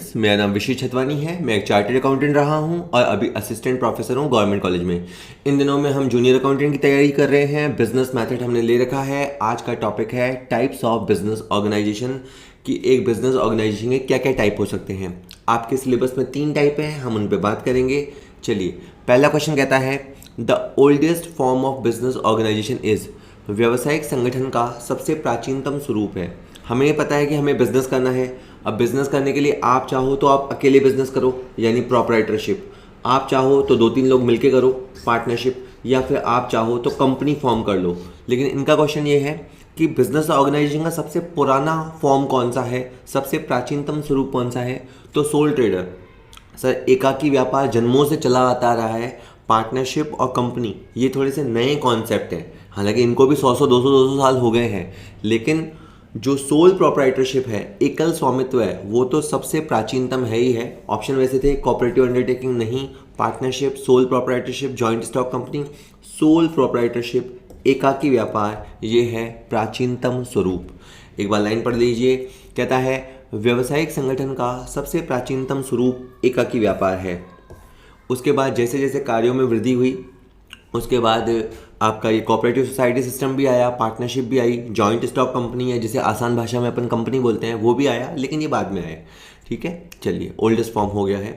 Friends, मेरा नाम विशेष छतवानी है। मैं एक चार्टर्ड अकाउंटेंट रहा हूं और अभी असिस्टेंट प्रोफेसर हूं गवर्नमेंट कॉलेज में। इन दिनों में हम जूनियर अकाउंटेंट की तैयारी कर रहे हैं। बिजनेस मेथड हमने ले रखा है। आज का टॉपिक है टाइप्स ऑफ बिजनेस ऑर्गेनाइजेशन, कि एक बिजनेस ऑर्गेनाइजेशन के क्या क्या टाइप हो सकते हैं। आपके सिलेबस में 3 टाइप हैं, हम उन पर बात करेंगे। चलिए, पहला क्वेश्चन कहता है the oldest form of business organisation is, व्यावसायिक संगठन का सबसे प्राचीनतम स्वरूप है। हमें पता है कि हमें बिजनेस करना है। अब बिजनेस करने के लिए आप चाहो तो आप अकेले बिजनेस करो, यानी प्रोप्राइटरशिप। आप चाहो तो 2-3 लोग मिलके करो, पार्टनरशिप, या फिर आप चाहो तो कंपनी फॉर्म कर लो। लेकिन इनका क्वेश्चन ये है कि बिजनेस ऑर्गेनाइजेशन का सबसे पुराना फॉर्म कौन सा है, सबसे प्राचीनतम स्वरूप कौन सा है। तो सोल ट्रेडर। सर, एकाकी व्यापार जन्मों से चला आता रहा है। पार्टनरशिप और कंपनी ये थोड़े से नए कॉन्सेप्ट हैं, हालांकि इनको भी 100-100, 200-200 साल हो गए हैं। लेकिन जो सोल प्रोप्राइटरशिप है, एकल स्वामित्व है, वो तो सबसे प्राचीनतम है ही है। ऑप्शन वैसे थे कोऑपरेटिव अंडरटेकिंग नहीं, partnership, sole proprietorship, joint stock company. Sole proprietorship, एकाकी व्यापार, ये है प्राचीनतम स्वरूप। एक बार लाइन पढ़ लीजिए। कहता है व्यावसायिक संगठन का सबसे प्राचीनतम स्वरूप एकाकी व्यापार है। उसके बाद जैसे जैसे कार्यों में वृद्धि हुई, उसके बाद आपका ये कोऑपरेटिव सोसाइटी सिस्टम भी आया, पार्टनरशिप भी आई, जॉइंट स्टॉक कंपनी है जिसे आसान भाषा में अपन कंपनी बोलते हैं, वो भी आया, लेकिन ये बाद में आया। ठीक है, चलिए, ओल्डेस्ट फॉर्म हो गया है।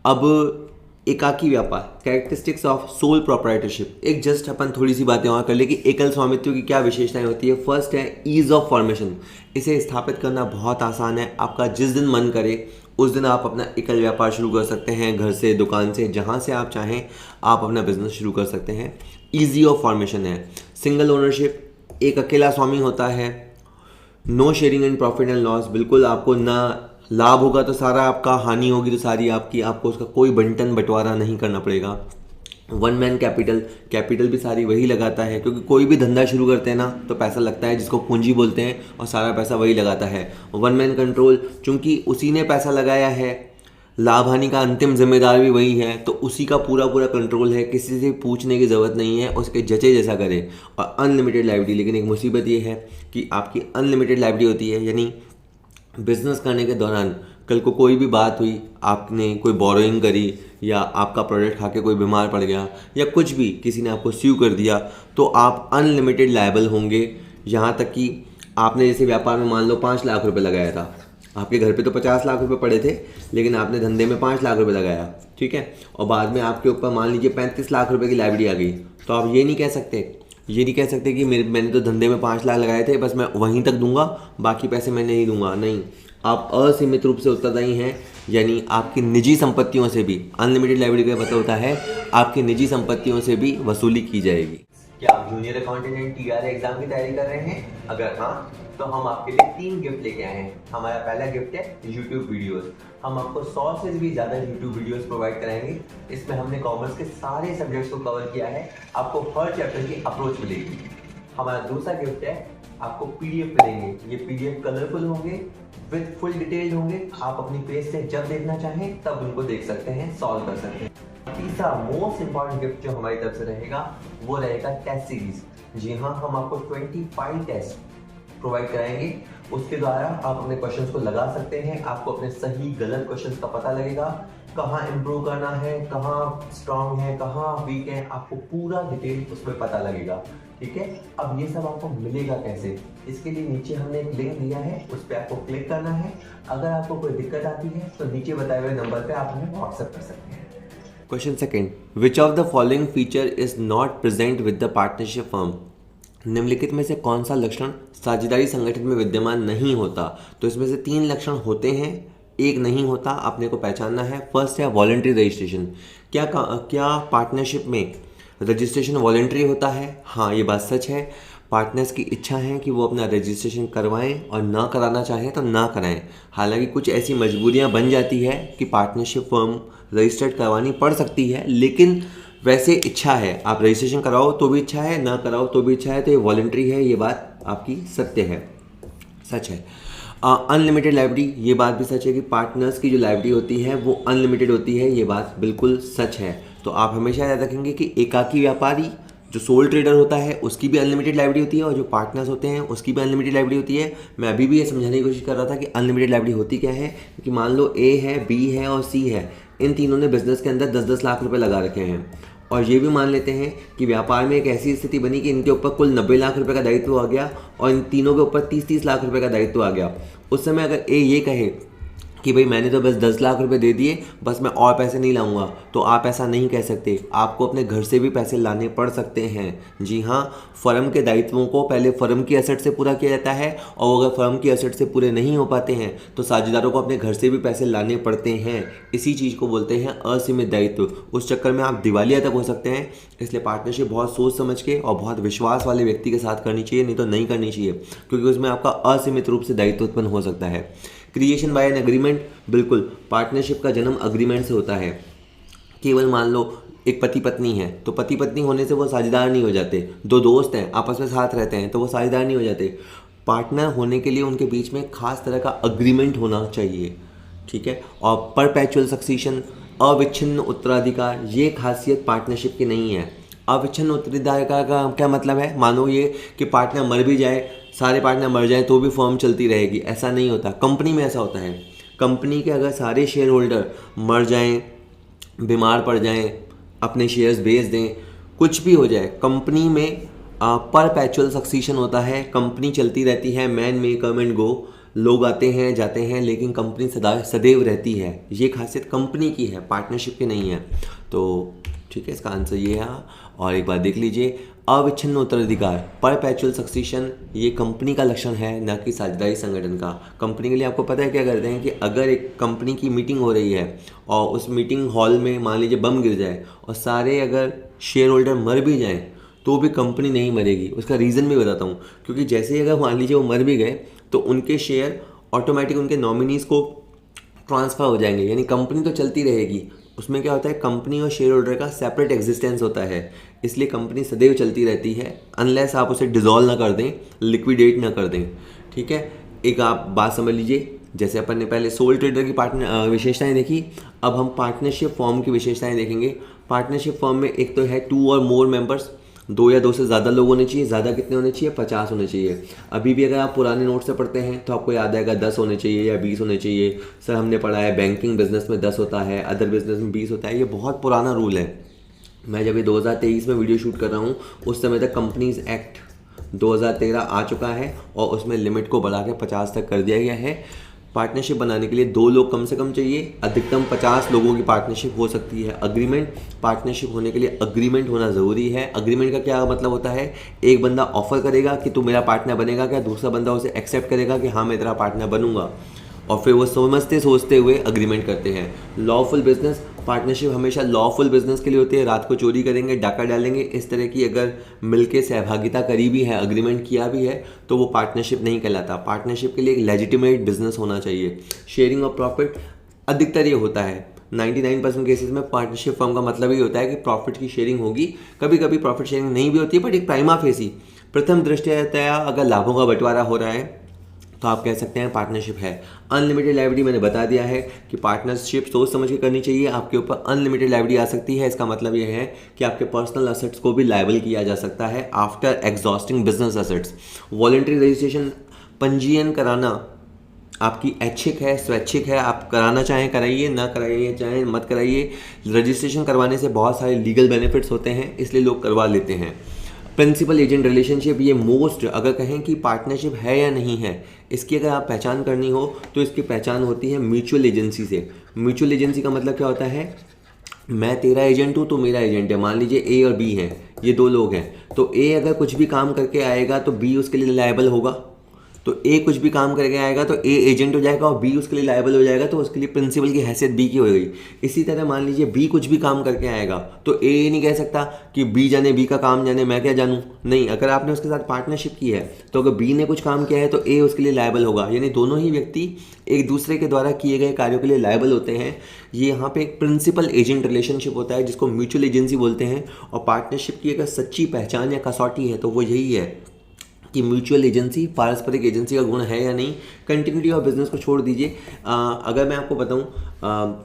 अब एकाकी व्यापार, कैरेक्टरिस्टिक्स ऑफ सोल प्रोप्राइटरशिप। एक जस्ट अपन थोड़ी सी बातें और कर ले कि एकल स्वामित्व की क्या विशेषताएं होती है। फर्स्ट है ईज ऑफ फॉर्मेशन। इसे स्थापित करना बहुत आसान है। आपका जिस दिन मन करे उस दिन आप अपना एकल व्यापार शुरू कर सकते हैं, घर से, दुकान से, जहां से आप चाहें आप अपना बिजनेस शुरू कर सकते हैं। ईजी ऑफ फॉर्मेशन है। सिंगल ओनरशिप, एक अकेला स्वामी होता है। No sharing in profit and loss, बिल्कुल आपको ना लाभ होगा तो सारा आपका, हानि होगी तो सारी आपकी, आपको उसका कोई बंटन बंटवारा नहीं करना पड़ेगा। वन मैन कैपिटल, कैपिटल भी सारी वही लगाता है, क्योंकि कोई भी धंधा शुरू करते हैं ना तो पैसा लगता है, जिसको पूंजी बोलते हैं, और सारा पैसा वही लगाता है। वन मैन कंट्रोल, चूंकि उसी ने पैसा लगाया है, लाभ हानि का अंतिम जिम्मेदार भी वही है, तो उसी का पूरा पूरा कंट्रोल है, किसी से पूछने की ज़रूरत नहीं है, उसके जचे जैसा करे। और अनलिमिटेड लाइबिलिटी, लेकिन एक मुसीबत ये है कि आपकी अनलिमिटेड लाइबिलिटी होती है, यानी बिजनेस करने के दौरान कल को कोई भी बात हुई, आपने कोई बोरोइंग करी, या आपका प्रोडक्ट खा के कोई बीमार पड़ गया, या कुछ भी किसी ने आपको स्यू कर दिया, तो आप अनलिमिटेड लायबल होंगे। यहाँ तक कि आपने जैसे व्यापार में मान लो 5 लाख रुपए लगाया था, आपके घर पे तो 50 लाख रुपए पड़े थे, लेकिन आपने धंधे में 5 लाख रुपए लगाया, ठीक है, और बाद में आपके ऊपर मान लीजिए 35 लाख रुपए की लायबिलिटी आ गई, तो आप ये नहीं कह सकते कि मैंने तो धंधे में 5 लाख लगाए थे, बस मैं वहीं तक दूंगा, बाकी पैसे मैं नहीं दूंगा। नहीं, आप असीमित रूप से उत्तरदायी हैं, यानी आपकी निजी संपत्तियों से भी, अनलिमिटेड लायबिलिटी का मतलब होता है आपकी निजी संपत्तियों से भी वसूली की जाएगी। क्या आप junior accountant and TRE exam की तैयारी कर रहे हैं? अगर हाँ, तो हम आपके लिए 3 गिफ्ट लेके आए हैं। हमारा पहला गिफ्ट है YouTube वीडियोस। हम आपको 100 से भी ज़्यादा YouTube वीडियोस प्रोवाइड कराएंगे। इसमें हमने कॉमर्स के सारे सब्जेक्ट्स को कवर किया है, आपको हर चैप्टर की अप्रोच मिलेगी। हमारा दूसरा गिफ्ट है, आपको PDF मिलेंगे। ये PDF कलरफुल होंगे, विद फुल डिटेल होंगे, आप अपनी पेज से जब देखना चाहें तब उनको देख सकते हैं, सॉल्व कर सकते हैं। तीसरा मोस्ट इंपॉर्टेंट गिफ्ट जो हमारी तरफ से रहेगा वो रहेगा टेस्ट सीरीज। जी हाँ, हम आपको 25 टेस्ट प्रोवाइड कराएंगे। उसके द्वारा आप अपने क्वेश्चंस को लगा सकते हैं, आपको अपने सही गलत क्वेश्चंस का पता लगेगा, कहाँ इंप्रूव करना है, कहाँ स्ट्रांग है, कहाँ वीक है, आपको पूरा डिटेल उसमें पता लगेगा। ठीक है, अब ये सब आपको मिलेगा कैसे? इसके लिए नीचे हमने एक लिंक दिया है, उस पर आपको क्लिक करना है। अगर आपको कोई दिक्कत आती है तो नीचे बताए हुए नंबर पे आप हमें व्हाट्सएप कर सकते हैं। Question second, which of the following feature is not present with the partnership firm? निम्नलिखित में से कौन सा लक्षण साझेदारी संगठन में विद्यमान नहीं होता? तो इसमें से 3 लक्षण होते हैं, एक नहीं होता, आपने को पहचानना है। फर्स्ट है वॉलंटरी रजिस्ट्रेशन। क्या पार्टनरशिप में रजिस्ट्रेशन वॉलंटरी होता है? हाँ, ये बात सच है। पार्टनर्स की इच्छा है कि वो अपना रजिस्ट्रेशन करवाएं, और ना कराना चाहें तो ना कराएं। हालांकि कुछ ऐसी मजबूरियां बन जाती है कि पार्टनरशिप फर्म रजिस्टर्ड करवानी पड़ सकती है, लेकिन वैसे इच्छा है, आप रजिस्ट्रेशन कराओ तो भी इच्छा है, ना कराओ तो भी इच्छा है, तो ये वॉलंटरी है। ये बात आपकी सत्य है, सच है। अनलिमिटेड लाइबिलिटी, ये बात भी सच है कि पार्टनर्स की जो लाइबिलिटी होती है वो अनलिमिटेड होती है, ये बात बिल्कुल सच है। तो आप हमेशा याद रखेंगे कि एकाकी व्यापारी जो सोल ट्रेडर होता है उसकी भी अनलिमिटेड लाइबिलिटी होती है और जो पार्टनर्स होते हैं उसकी भी अनलिमिटेड लाइबिलिटी होती है। मैं अभी भी ये समझाने की कोशिश कर रहा था कि अनलिमिटेड लाइबिलिटी होती क्या है, कि मान लो ए है, बी है और सी है, इन तीनों ने बिजनेस के अंदर 10-10 लाख रुपए लगा रखे हैं और ये भी मान लेते हैं कि व्यापार में एक ऐसी स्थिति बनी कि इनके ऊपर कुल 90 लाख रुपए का दायित्व आ गया और इन तीनों के ऊपर 30-30 लाख रुपए का दायित्व आ गया। उस समय अगर ए ये कहे कि भाई मैंने तो बस 10 लाख रुपए दे दिए, बस मैं और पैसे नहीं लाऊंगा, तो आप ऐसा नहीं कह सकते। आपको अपने घर से भी पैसे लाने पड़ सकते हैं। जी हाँ, फर्म के दायित्वों को पहले फर्म की एसेट से पूरा किया जाता है और अगर फर्म की एसेट से पूरे नहीं हो पाते हैं तो साझेदारों को अपने घर से भी पैसे लाने पड़ते हैं। इसी चीज़ को बोलते हैं असीमित दायित्व। उस चक्कर में आप दिवालिया तक हो सकते हैं। इसलिए पार्टनरशिप बहुत सोच समझ के और बहुत विश्वास वाले व्यक्ति के साथ करनी चाहिए, नहीं तो नहीं करनी चाहिए, क्योंकि उसमें आपका असीमित रूप से दायित्व उत्पन्न हो सकता है। क्रिएशन बाय एन एग्रीमेंट, बिल्कुल पार्टनरशिप का जन्म अग्रीमेंट से होता है। केवल मान लो एक पति पत्नी है तो पति पत्नी होने से वो साझेदार नहीं हो जाते। दो दोस्त हैं आपस में साथ रहते हैं तो वो साझेदार नहीं हो जाते। पार्टनर होने के लिए उनके बीच में खास तरह का अग्रीमेंट होना चाहिए, ठीक है। और परपेचुअल सक्सीशन, अविच्छिन्न उत्तराधिकार, ये खासियत पार्टनरशिप की नहीं है। अविच्छिन्न उत्तराधिकार का क्या मतलब है, मानो ये कि पार्टनर मर भी जाए, सारे पार्टनर मर जाए तो भी फर्म चलती रहेगी, ऐसा नहीं होता। कंपनी में ऐसा होता है। कंपनी के अगर सारे शेयर होल्डर मर जाएं, बीमार पड़ जाएं, अपने शेयर्स बेच दें, कुछ भी हो जाए, कंपनी में परपेचुअल सक्सीशन होता है। कंपनी चलती रहती है, man may come and go, लोग आते हैं जाते हैं, लेकिन कंपनी सदैव रहती है। ये खासियत कंपनी की है, पार्टनरशिप की नहीं है। तो ठीक है, इसका आंसर ये है। और एक बार देख लीजिए, अविच्छिन्न उत्तराधिकार, परपेचुअल सक्सीशन, ये कंपनी का लक्षण है, न कि साझेदारी संगठन का। कंपनी के लिए आपको पता है क्या करते हैं कि अगर एक कंपनी की मीटिंग हो रही है और उस मीटिंग हॉल में मान लीजिए बम गिर जाए और सारे अगर शेयर होल्डर मर भी जाएं तो भी कंपनी नहीं मरेगी। उसका रीज़न भी बताता हूँ, क्योंकि जैसे ही अगर मान लीजिए वो मर भी गए तो उनके शेयर ऑटोमेटिक उनके नॉमिनीज़ को ट्रांसफ़र हो जाएंगे, यानी कंपनी तो चलती रहेगी। उसमें क्या होता है, कंपनी और शेयर होल्डर का सेपरेट एग्जिस्टेंस होता है, इसलिए कंपनी सदैव चलती रहती है अनलेस आप उसे डिसॉल्व ना कर दें, लिक्विडेट ना कर दें, ठीक है। एक आप बात समझ लीजिए, जैसे अपन ने पहले सोल ट्रेडर की पार्टनर विशेषताएं देखी, अब हम पार्टनरशिप फॉर्म की विशेषताएं देखेंगे। पार्टनरशिप फॉर्म में एक तो है 2 और मोर मेंबर्स, 2 या 2 से ज़्यादा लोग होने चाहिए। ज़्यादा कितने होने चाहिए, 50 होने चाहिए। अभी भी अगर आप पुराने नोट से पढ़ते हैं तो आपको याद आएगा 10 होने चाहिए या 20 होने चाहिए। सर हमने पढ़ा है बैंकिंग बिजनेस में 10 होता है, अदर बिजनेस में 20 होता है। ये बहुत पुराना रूल है। मैं जब ये 2023 में वीडियो शूट कर रहा हूँ उस समय तक कंपनीज एक्ट 2013 आ चुका है और उसमें लिमिट को बढ़ा के 50 तक कर दिया गया है। पार्टनरशिप बनाने के लिए 2 लोग कम से कम चाहिए, अधिकतम 50 लोगों की पार्टनरशिप हो सकती है। अग्रीमेंट, पार्टनरशिप होने के लिए अग्रीमेंट होना ज़रूरी है। अग्रीमेंट का क्या मतलब होता है, एक बंदा ऑफर करेगा कि तू मेरा पार्टनर बनेगा क्या, दूसरा बंदा उसे एक्सेप्ट करेगा कि हाँ मैं तेरा पार्टनर बनूंगा, और फिर वो समझते सोचते हुए अग्रीमेंट करते हैं। लॉफुल बिजनेस, पार्टनरशिप हमेशा लॉफुल बिजनेस के लिए होती है। रात को चोरी करेंगे, डाका डालेंगे, इस तरह की अगर मिलके सहभागिता करी भी है, अग्रीमेंट किया भी है, तो वो पार्टनरशिप नहीं कहलाता। पार्टनरशिप के लिए एक लेजिटिमेट बिजनेस होना चाहिए। शेयरिंग ऑफ प्रॉफिट, अधिकतर ये होता है 99% केसेस में पार्टनरशिप फर्म का मतलब ही होता है कि प्रॉफिट की शेयरिंग होगी। कभी कभी प्रॉफिट शेयरिंग नहीं भी होती है, बट एक प्राइमा फेसी, प्रथम दृष्टया अगर लाभों का बंटवारा हो रहा है तो आप कह सकते हैं पार्टनरशिप है। अनलिमिटेड लायबिलिटी मैंने बता दिया है कि पार्टनरशिप सोच समझ के करनी चाहिए। आपके ऊपर अनलिमिटेड लायबिलिटी आ सकती है, इसका मतलब यह है कि आपके पर्सनल असेट्स को भी लायबल किया जा सकता है after exhausting business assets. Voluntary registration, पंजीयन कराना आपकी ऐच्छिक है, स्वैच्छिक है। आप कराना चाहें कराइए, ना कराइए चाहें मत कराइए। रजिस्ट्रेशन करवाने से बहुत सारे लीगल बेनिफिट्स होते हैं, इसलिए लोग करवा लेते हैं। प्रिंसिपल एजेंट रिलेशनशिप, ये मोस्ट, अगर कहें कि पार्टनरशिप है या नहीं है, इसकी अगर आप पहचान करनी हो तो इसकी पहचान होती है म्यूचुअल एजेंसी से। म्यूचुअल एजेंसी का मतलब क्या होता है, मैं तेरा एजेंट हूँ तो मेरा एजेंट है। मान लीजिए ए और बी हैं, ये 2 लोग हैं, तो ए अगर कुछ भी काम करके आएगा तो बी उसके लिए लायबल होगा। तो ए कुछ भी काम करके आएगा तो ए एजेंट हो जाएगा और बी उसके लिए लायबल हो जाएगा, तो उसके लिए प्रिंसिपल की हैसियत बी की हो गई। इसी तरह मान लीजिए बी कुछ भी काम करके आएगा तो ए नहीं कह सकता कि बी जाने बी का काम जाने, मैं क्या जानूँ। नहीं, अगर आपने उसके साथ पार्टनरशिप की है तो अगर बी ने कुछ काम किया है तो ए उसके लिए लायबल होगा। यानी दोनों ही व्यक्ति एक दूसरे के द्वारा किए गए कार्यों के लिए लायबल होते हैं। ये यहाँ पे एक प्रिंसिपल एजेंट रिलेशनशिप होता है जिसको म्यूचुअल एजेंसी बोलते हैं। और पार्टनरशिप की अगर सच्ची पहचान या कसौटी है तो वो यही है कि म्यूचुअल एजेंसी, पारस्परिक एजेंसी का गुण है या नहीं। कंटिन्यूटी ऑफ बिजनेस को छोड़ दीजिए। अगर मैं आपको बताऊं,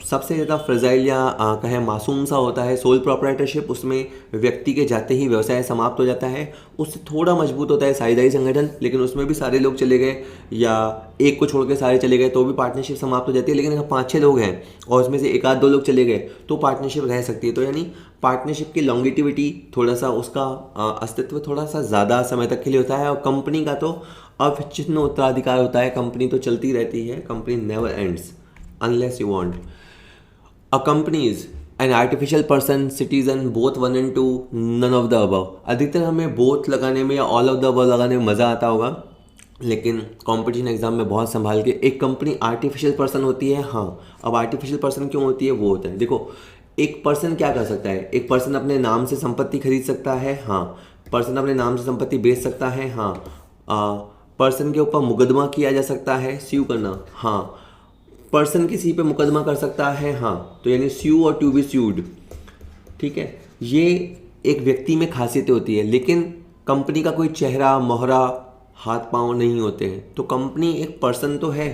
सबसे ज़्यादा फ्रेजाइल या कहें मासूम सा होता है सोल प्रोप्राइटरशिप। उसमें व्यक्ति के जाते ही व्यवसाय समाप्त हो जाता है। उससे थोड़ा मजबूत होता है साझेदारी संगठन, लेकिन उसमें भी सारे लोग चले गए या एक को छोड़ के सारे चले गए तो भी पार्टनरशिप समाप्त हो जाती है। लेकिन अगर 5-6 लोग हैं और उसमें से एक आध दो लोग चले गए तो पार्टनरशिप रह सकती है। तो यानी पार्टनरशिप की लॉन्गिटिविटी, थोड़ा सा उसका अस्तित्व थोड़ा सा ज़्यादा समय तक के लिए होता है। और कंपनी का तो अविच्छिन्न उत्तराधिकार होता है। कंपनी तो चलती रहती है, company never ends unless you want. A company is an artificial person, citizen, both 1 and 2, none of the above. अधिकतर हमें बोथ लगाने में या ऑल ऑफ द अबव लगाने में मज़ा आता होगा, लेकिन कंपटीशन एग्जाम में बहुत संभाल के। एक कंपनी आर्टिफिशियल पर्सन होती है, हाँ। अब आर्टिफिशियल पर्सन क्यों होती है, वो होता है, देखो एक पर्सन क्या कर सकता है। एक पर्सन अपने नाम से संपत्ति खरीद सकता है, हाँ। पर्सन अपने नाम से संपत्ति बेच सकता है, हाँ। पर्सन के ऊपर मुकदमा किया जा सकता है, स्यू करना, हाँ। पर्सन किसी पे मुकदमा कर सकता है, हाँ। तो यानी स्यू और टू बी स्यूड, ठीक है। ये एक व्यक्ति में खासियतें होती है, लेकिन कंपनी का कोई चेहरा, मोहरा, हाथ पांव नहीं होते हैं। तो कंपनी एक पर्सन तो है,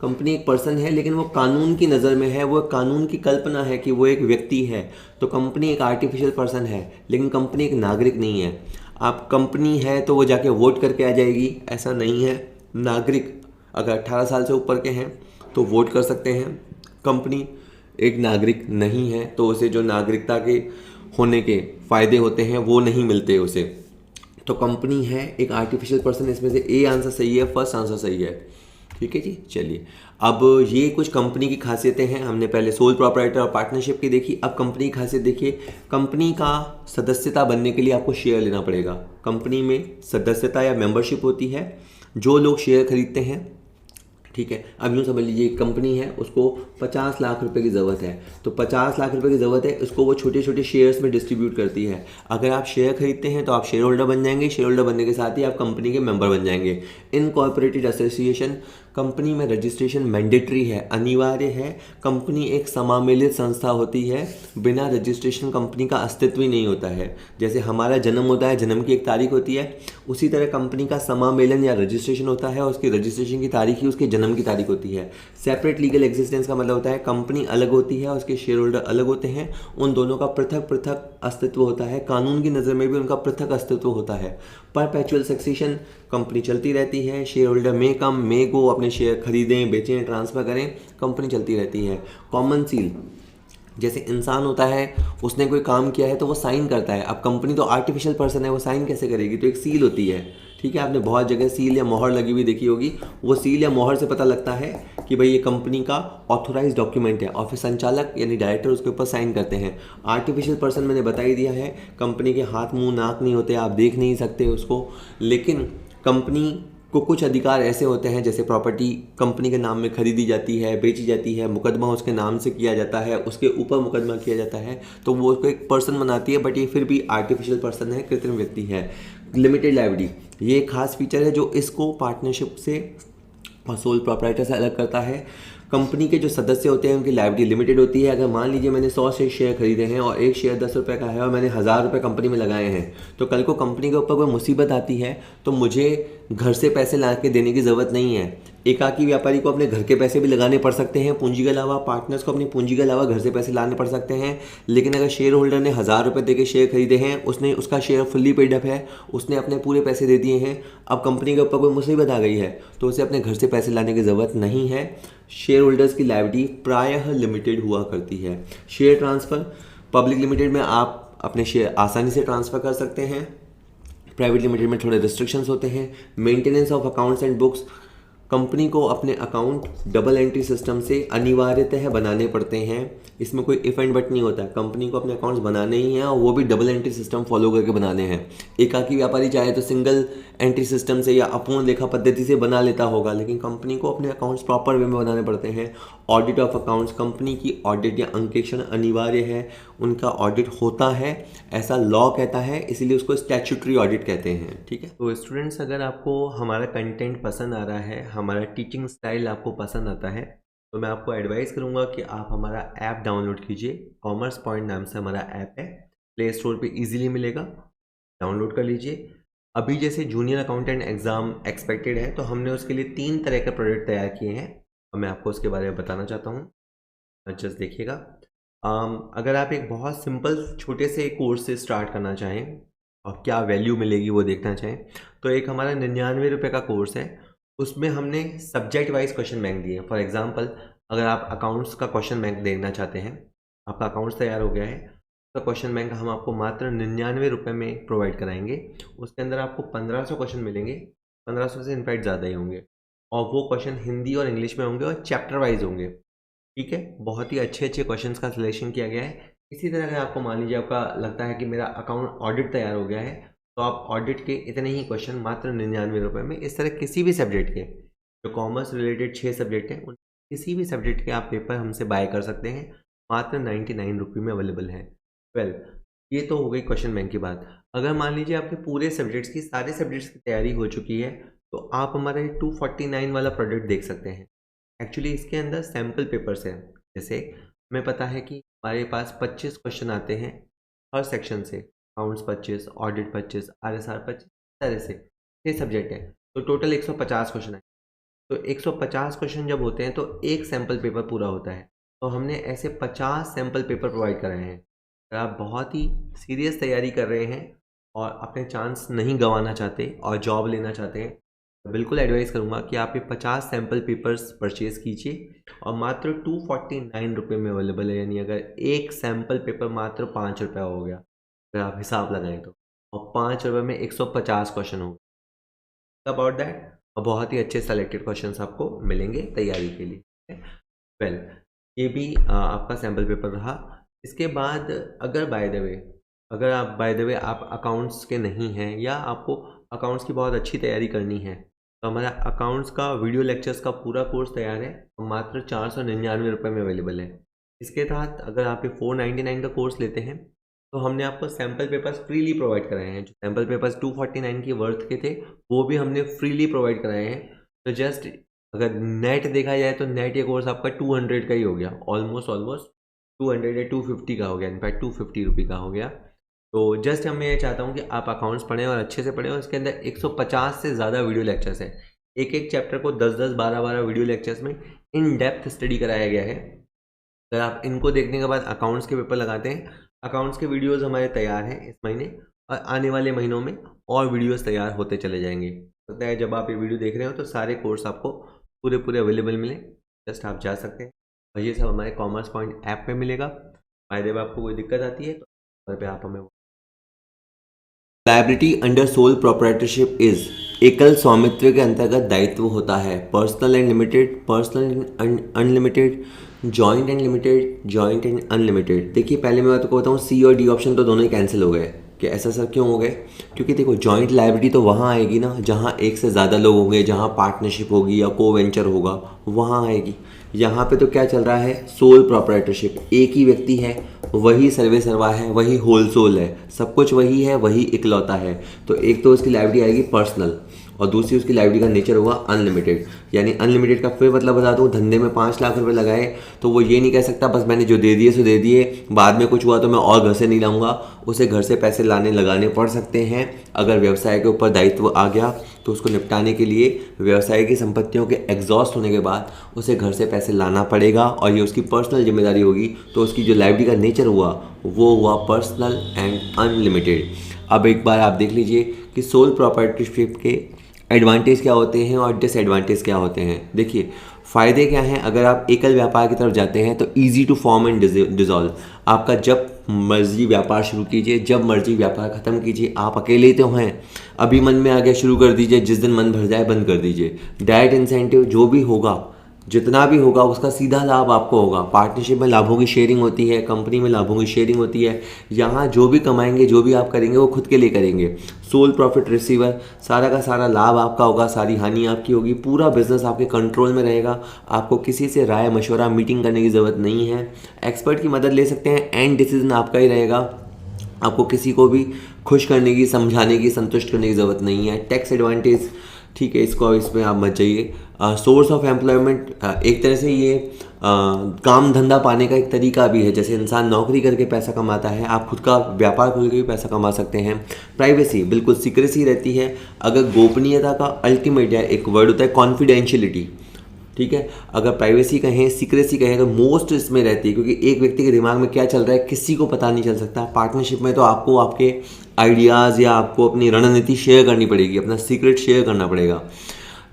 कंपनी एक पर्सन है, लेकिन वो कानून की नज़र में है, वो कानून की कल्पना है कि वो एक व्यक्ति है। तो कंपनी एक आर्टिफिशियल पर्सन है, लेकिन कंपनी एक नागरिक नहीं है। आप कंपनी है तो वो जाके वोट करके आ जाएगी, ऐसा नहीं है। नागरिक अगर 18 साल से ऊपर के हैं तो वोट कर सकते हैं। कंपनी एक नागरिक नहीं है तो उसे जो नागरिकता के होने के फ़ायदे होते हैं वो नहीं मिलते उसे। तो कंपनी है एक आर्टिफिशियल पर्सन। इसमें से ए आंसर सही है, फर्स्ट आंसर सही है, ठीक है जी। चलिए, अब ये कुछ कंपनी की खासियतें हैं। हमने पहले सोल प्रोप्राइटर और पार्टनरशिप की देखी। अब कंपनी की खासियत देखिए। कंपनी का सदस्यता बनने के लिए आपको शेयर लेना पड़ेगा। कंपनी में सदस्यता या मेंबरशिप होती है। जो लोग शेयर खरीदते हैं, ठीक है। अब यूँ समझ लीजिए एक कंपनी है, उसको 50 लाख रुपए की ज़रूरत है। तो 50 लाख रुपए की ज़रूरत है, उसको वो छोटे छोटे शेयर्स में डिस्ट्रीब्यूट करती है। अगर आप शेयर खरीदते हैं तो आप शेयर होल्डर बन जाएंगे। शेयर होल्डर बनने के साथ ही आप कंपनी के मेंबर बन जाएंगे। इनकॉर्पोरेटेड एसोसिएशन, कंपनी में रजिस्ट्रेशन मैंडेटरी है, अनिवार्य है। कंपनी एक समामेलित संस्था होती है। बिना रजिस्ट्रेशन कंपनी का अस्तित्व ही नहीं होता है। जैसे हमारा जन्म होता है, जन्म की एक तारीख होती है, उसी तरह कंपनी का समामेलन या रजिस्ट्रेशन होता है, उसकी रजिस्ट्रेशन की तारीख ही उसके जन्म की तारीख होती है। सेपरेट लीगल एग्जिस्टेंस का मतलब होता है कंपनी अलग होती है, उसके शेयर होल्डर अलग होते हैं, उन दोनों का पृथक पृथक अस्तित्व होता है। कानून की नज़र में भी उनका पृथक अस्तित्व होता है। परपेचुअल सक्सेशन, कंपनी चलती रहती है। शेयर होल्डर मे कम मे गो, अपने शेयर खरीदें, बेचें, ट्रांसफ़र करें, कंपनी चलती रहती है। कॉमन सील, जैसे इंसान होता है, उसने कोई काम किया है तो वो साइन करता है। अब कंपनी तो आर्टिफिशियल पर्सन है, वो साइन कैसे करेगी, तो एक सील होती है, ठीक है। आपने बहुत जगह सील या मोहर लगी हुई देखी होगी। वो सील या मोहर से पता लगता है कि भाई ये कंपनी का ऑथोराइज डॉक्यूमेंट है, और फिर संचालक यानी डायरेक्टर उसके ऊपर साइन करते हैं। आर्टिफिशियल पर्सन मैंने बता ही दिया है, कंपनी के हाथ, मुंह, नाक नहीं होते, आप देख नहीं सकते उसको। लेकिन कंपनी को कुछ अधिकार ऐसे होते हैं, जैसे प्रॉपर्टी कंपनी के नाम में खरीदी जाती है, बेची जाती है, मुकदमा उसके नाम से किया जाता है, उसके ऊपर मुकदमा किया जाता है, तो वो उसको एक पर्सन बनाती है। बट ये फिर भी आर्टिफिशियल पर्सन है, कृत्रिम व्यक्ति है। लिमिटेड लायबिलिटी, ये एक खास फीचर है जो इसको पार्टनरशिप से और सोल प्रोप्राइटर से अलग करता है। कंपनी के जो सदस्य होते हैं उनकी लायबिलिटी लिमिटेड होती है। अगर मान लीजिए मैंने 100 से शेयर खरीदे हैं और एक शेयर 10 रुपये का है और मैंने 1000 रुपये कंपनी में लगाए हैं, तो कल को कंपनी के ऊपर कोई मुसीबत आती है तो मुझे घर से पैसे ला के देने की ज़रूरत नहीं है। एकाकी व्यापारी को अपने घर के पैसे भी लगाने पड़ सकते हैं पूंजी के अलावा, पार्टनर्स को अपनी पूंजी के अलावा घर से पैसे लाने पड़ सकते हैं। लेकिन अगर शेयर होल्डर ने 1000 रुपये देके शेयर खरीदे हैं, उसने उसका शेयर फुल्ली पेड अप है, उसने अपने पूरे पैसे दे दिए हैं, अब कंपनी के ऊपर कोई मुसीबत आ गई है तो उसे अपने घर से पैसे लाने की ज़रूरत नहीं है। शेयर होल्डर्स की लायबिलिटी प्रायः लिमिटेड हुआ करती है। शेयर ट्रांसफ़र, पब्लिक लिमिटेड में आप अपने शेयर आसानी से ट्रांसफ़र कर सकते हैं, प्राइवेट लिमिटेड में थोड़े रिस्ट्रिक्शंस होते हैं। Maintenance of accounts and books, company को अपने अकाउंट डबल एंट्री सिस्टम से अनिवार्यतः बनाने पड़ते हैं। इसमें कोई इफ एंड बट नहीं होता है, कंपनी को अपने अकाउंट्स बनाने ही हैं और वो भी डबल एंट्री सिस्टम फॉलो करके बनाने हैं। एकाकी व्यापारी चाहे तो सिंगल एंट्री सिस्टम से या अपूर्ण लेखा पद्धति से बना लेता होगा, लेकिन कंपनी को अपने अकाउंट्स प्रॉपर वे में बनाने पड़ते हैं। ऑडिट ऑफ अकाउंट्स, कंपनी की ऑडिट या अंकेक्षण अनिवार्य है, उनका ऑडिट होता है, ऐसा लॉ कहता है, इसीलिए उसको स्टैट्यूटरी ऑडिट कहते हैं, ठीक है। तो स्टूडेंट्स, अगर आपको हमारा कंटेंट पसंद आ रहा है, हमारा टीचिंग स्टाइल आपको पसंद आता है, तो मैं आपको एडवाइस करूंगा कि आप हमारा ऐप डाउनलोड कीजिए। कॉमर्स पॉइंट नाम से हमारा ऐप है, प्ले स्टोर पे इजीली मिलेगा, डाउनलोड कर लीजिए। अभी जैसे जूनियर अकाउंटेंट एग्ज़ाम एक्सपेक्टेड है, तो हमने उसके लिए 3 तरह के प्रोडक्ट तैयार किए हैं और मैं आपको उसके बारे में बताना चाहता हूँ। जस्ट देखिएगा। अगर आप एक बहुत सिंपल छोटे से कोर्स से स्टार्ट करना चाहें और क्या वैल्यू मिलेगी वो देखना चाहें, तो एक हमारा 99 रुपये का कोर्स है। उसमें हमने सब्जेक्ट वाइज क्वेश्चन बैंक दिए हैं। फॉर एग्जांपल, अगर आप अकाउंट्स का क्वेश्चन बैंक देखना चाहते हैं, आपका अकाउंट्स तैयार हो गया है, तो क्वेश्चन बैंक हम आपको मात्र 99 रुपये में प्रोवाइड कराएंगे। उसके अंदर आपको 1500 क्वेश्चन मिलेंगे, 1500 से इनफैक्ट ज़्यादा ही होंगे, और वो क्वेश्चन हिंदी और इंग्लिश में होंगे और चैप्टर वाइज होंगे। ठीक है, बहुत ही अच्छे अच्छे क्वेश्चंस का सिलेक्शन किया गया है। इसी तरह अगर आपको मान लीजिए आपका लगता है कि मेरा अकाउंट ऑडिट तैयार हो गया है, तो आप ऑडिट के इतने ही क्वेश्चन मात्र 99 रुपये में इस तरह किसी भी सब्जेक्ट के, जो कॉमर्स रिलेटेड 6 सब्जेक्ट हैं, उन किसी भी सब्जेक्ट के आप पेपर हमसे बाय कर सकते हैं, मात्र 99 रुपये में अवेलेबल है। वेल, ये तो हो गई क्वेश्चन बैंक की बात। अगर मान लीजिए आपके पूरे सब्जेक्ट्स की, सारे सब्जेक्ट्स की तैयारी हो चुकी है, तो आप हमारा 249 वाला प्रोडक्ट देख सकते हैं। एक्चुअली इसके अंदर सैम्पल पेपर्स हैं। जैसे हमें पता है कि हमारे पास 25 क्वेश्चन आते हैं हर सेक्शन से, अकाउंट्स 25, ऑडिट 25, RSR 25, तरह से 6 सब्जेक्ट हैं, तो टोटल 150 क्वेश्चन है। तो 150 क्वेश्चन जब होते हैं तो एक सैम्पल पेपर पूरा होता है। तो हमने ऐसे 50 सैम्पल पेपर प्रोवाइड कराए हैं। अगर आप बहुत ही सीरियस तैयारी कर रहे हैं और अपने चांस नहीं गंवाना चाहते और जॉब लेना चाहते हैं, तो बिल्कुल एडवाइस करूंगा कि आप ये 50 सैम्पल पेपर्स परचेज़ कीजिए और मात्र 249 रुपये में अवेलेबल है। यानी अगर एक सैम्पल पेपर मात्र 5 रुपये हो गया, अगर आप हिसाब लगाएं तो, और 5 रुपये में 150 क्वेश्चन हो गए अबाउट दैट, और बहुत ही अच्छे सेलेक्टेड क्वेश्चंस आपको मिलेंगे तैयारी के लिए। वेल, ये भी आपका सैम्पल पेपर रहा। इसके बाद अगर बाय द वे आप अकाउंट्स के नहीं हैं या आपको अकाउंट्स की बहुत अच्छी तैयारी करनी है, तो हमारा अकाउंट्स का वीडियो लेक्चर्स का पूरा कोर्स तैयार है और मात्र 499 रुपये में अवेलेबल है। इसके तहत अगर आप ये 499 का कोर्स लेते हैं, तो हमने आपको सैम्पल पेपर्स फ्रीली प्रोवाइड कराए हैं। जो सैम्पल पेपर्स 249 की वर्थ के थे, वो भी हमने फ्रीली प्रोवाइड कराए हैं। तो जस्ट अगर नेट देखा जाए तो नेट ये कोर्स आपका 200 का ही हो गया, ऑलमोस्ट 200 या 250 का हो गया, इनफैक्ट 250 रुपये का हो गया। तो जस्ट मैं ये चाहता हूँ कि आप अकाउंट्स पढ़ें और अच्छे से पढ़ें, और इसके अंदर 150 से ज़्यादा वीडियो लेक्चर्स हैं। एक एक चैप्टर को 10-10, 12-12 वीडियो लेक्चर्स में इन डेप्थ स्टडी कराया गया है। अगर आप इनको देखने के बाद अकाउंट्स के पेपर लगाते हैं, अकाउंट्स के वीडियोस हमारे तैयार हैं इस महीने, और आने वाले महीनों में और वीडियोस तैयार होते चले जाएंगे। लगता है जब आप ये वीडियो देख रहे हो तो सारे कोर्स आपको पूरे अवेलेबल मिले, जस्ट आप जा सकते हैं। और ये सब हमारे कॉमर्स पॉइंट ऐप पे मिलेगा। फायदे में आपको कोई दिक्कत आती है तो घर पे आप हमें। Liability under sole proprietorship is एकल स्वामित्व के अंतर्गत दायित्व होता है। Personal and limited, personal and unlimited, joint and limited, joint and unlimited. देखिए, पहले मैं आपको बताऊँ, सी और डी ऑप्शन तो दोनों ही कैंसिल हो गए। कि ऐसा सर क्यों हो गए? क्योंकि देखो, जॉइंट लायबिलिटी तो वहाँ आएगी ना जहाँ एक से ज़्यादा लोग होंगे, जहाँ पार्टनरशिप होगी या को वेंचर होगा, वहाँ आएगी। यहाँ पे तो क्या चल रहा है? Sole proprietorship. एक ही व्यक्ति है, वही सर्वे सर्वा है, वही होल सोल है, सब कुछ वही है, वही इकलौता है। तो एक तो उसकी लायबिलिटी आएगी पर्सनल, और दूसरी उसकी लायबिलिटी का नेचर होगा अनलिमिटेड। यानी अनलिमिटेड का फिर मतलब बता दूँ, धंधे में 5 लाख रुपए लगाए तो वो ये नहीं कह सकता बस मैंने जो दे दिए सो दे दिए, बाद में कुछ हुआ तो मैं और घर से नहीं लाऊंगा। उसे घर से पैसे लगाने पड़ सकते हैं। अगर व्यवसाय के ऊपर दायित्व आ गया तो उसको निपटाने के लिए व्यवसाय की संपत्तियों के एग्जॉस्ट होने के बाद उसे घर से पैसे लाना पड़ेगा, और ये उसकी पर्सनल जिम्मेदारी होगी। तो उसकी जो लायबिलिटी का नेचर हुआ वो हुआ पर्सनल एंड अनलिमिटेड। अब एक बार आप देख लीजिए कि सोल प्रॉपर्टीशिप के एडवांटेज क्या होते हैं और डिसएडवांटेज क्या होते हैं। देखिए, फ़ायदे क्या हैं। अगर आप एकल व्यापार की तरफ जाते हैं तो easy to form and dissolve. आपका जब मर्जी व्यापार शुरू कीजिए, जब मर्जी व्यापार ख़त्म कीजिए। आप अकेले ही तो हैं, अभी मन में आ गया शुरू कर दीजिए, जिस दिन मन भर जाए बंद कर दीजिए। डायरेक्ट इंसेंटिव जो भी होगा, जितना भी होगा, उसका सीधा लाभ आपको होगा। पार्टनरशिप में लाभों की शेयरिंग होती है, कंपनी में लाभों की शेयरिंग होती है। यहाँ जो भी कमाएंगे, जो भी आप करेंगे, वो खुद के लिए करेंगे। सोल प्रॉफिट रिसीवर, सारा का सारा लाभ आपका होगा, सारी हानि आपकी होगी। पूरा बिजनेस आपके कंट्रोल में रहेगा। आपको किसी से राय मशवरा मीटिंग करने की ज़रूरत नहीं है। एक्सपर्ट की मदद ले सकते हैं, एंड डिसीजन आपका ही रहेगा। आपको किसी को भी खुश करने की, समझाने की, संतुष्ट करने की ज़रूरत नहीं है। टैक्स एडवांटेज, ठीक है, इसमें आप मत जाइए। सोर्स ऑफ एम्प्लॉयमेंट, एक तरह से ये काम धंधा पाने का एक तरीका भी है। जैसे इंसान नौकरी करके पैसा कमाता है, आप खुद का व्यापार खोल के भी पैसा कमा सकते हैं। प्राइवेसी, बिल्कुल सीक्रेसी रहती है। अगर गोपनीयता का अल्टीमेट या एक वर्ड होता है कॉन्फिडेंशियलिटी, ठीक है। अगर प्राइवेसी कहें, सीक्रेसी कहें, तो मोस्ट इसमें रहती है, क्योंकि एक व्यक्ति के दिमाग में क्या चल रहा है किसी को पता नहीं चल सकता। पार्टनरशिप में तो आपको आपके आइडियाज़ या आपको अपनी रणनीति शेयर करनी पड़ेगी, अपना सीक्रेट शेयर करना पड़ेगा।